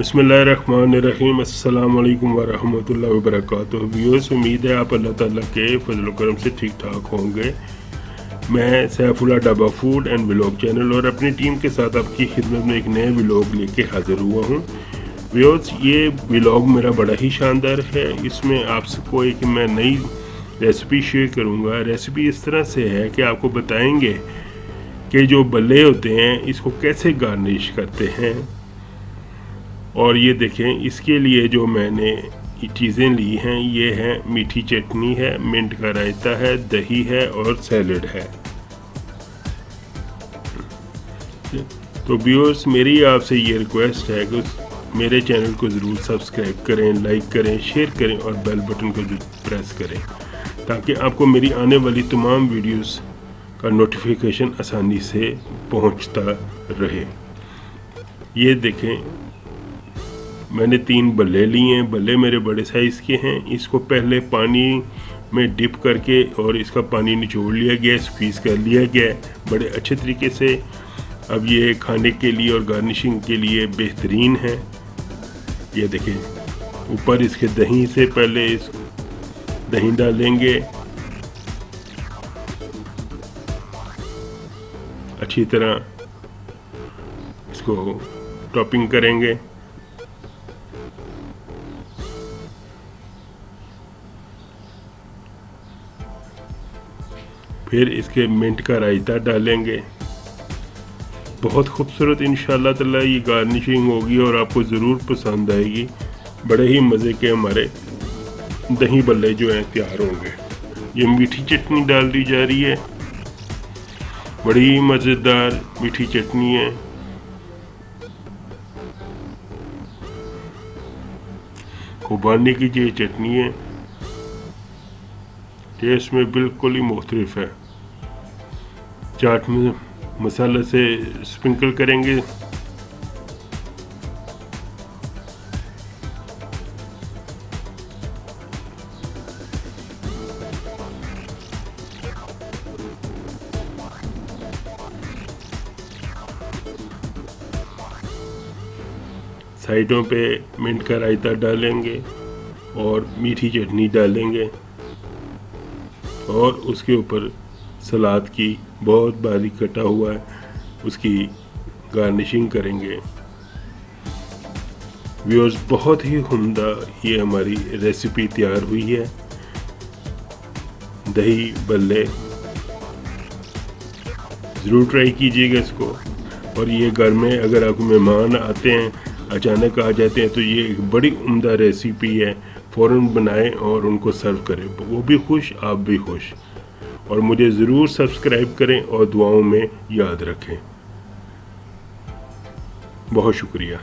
बिस्मिल्लाहिर्रहमानिर्रहीम। अस्सलाम वालेकुम वरहमतुल्लाहि वबरकातुहू। व्यूअर्स, उम्मीद है आप अल्लाह ताला के फजल करम से ठीक ठाक होंगे। मैं Saifullah dhaba food and vlog channel और अपनी टीम के साथ आपकी खिदमत में एक नए व्लॉग लेके हाज़िर हुआ हूँ। व्यूअर्स, ये व्लॉग मेरा बड़ा ही शानदार है। इसमें आपको एक मैं नई रेसिपी शेयर करूँगा। रेसिपी इस तरह से है कि आपको बताएंगे कि जो बल्ले होते हैं इसको कैसे गार्निश करते हैं। और ये देखें, इसके लिए जो मैंने चीज़ें ली हैं ये है मीठी चटनी है, मिंट का रायता है, दही है और सैलड है। तो व्यूअर्स, मेरी आपसे ये रिक्वेस्ट है कि मेरे चैनल को ज़रूर सब्सक्राइब करें, लाइक करें, शेयर करें और बेल बटन को प्रेस करें ताकि आपको मेरी आने वाली तमाम वीडियोस का नोटिफिकेशन आसानी से पहुंचता रहे। ये देखें, मैंने 3 बल्ले लिए हैं। बल्ले मेरे बड़े साइज़ के हैं। इसको पहले पानी में डिप करके और इसका पानी निचोड़ लिया गया, स्क्वीज़ कर लिया गया बड़े अच्छे तरीके से। अब ये खाने के लिए और गार्निशिंग के लिए बेहतरीन है। ये देखें, ऊपर इसके दही से पहले इस दही डालेंगे, अच्छी तरह इसको टॉपिंग करेंगे। फिर इसके मिंट का रायता डालेंगे। बहुत खूबसूरत इंशाल्लाह ताला ये गार्निशिंग होगी और आपको ज़रूर पसंद आएगी। बड़े ही मज़े के हमारे दही बल्ले जो हैं तैयार होंगे। ये मीठी चटनी डाल दी जा रही है, बड़ी ही मज़ेदार मीठी चटनी है। खुबानी की ये चटनी है, टेस्ट में बिल्कुल ही मुख्तलिफ है। चाट में मसाला से स्प्रिंकल करेंगे। साइडों पे मिंट का रायता डालेंगे और मीठी चटनी डालेंगे और उसके ऊपर सलाद की बहुत बारीक कटा हुआ है उसकी गार्निशिंग करेंगे। व्यूअर्स, बहुत ही उम्दा ये हमारी रेसिपी तैयार हुई है, दही बल्ले। ज़रूर ट्राई कीजिएगा इसको। और ये घर में अगर आपको मेहमान आते हैं, अचानक आ जाते हैं, तो ये एक बड़ी उम्दा रेसिपी है। फ़ौरन बनाएं और उनको सर्व करें, वो भी खुश, आप भी खुश। और मुझे ज़रूर सब्सक्राइब करें और दुआओं में याद रखें। बहुत शुक्रिया।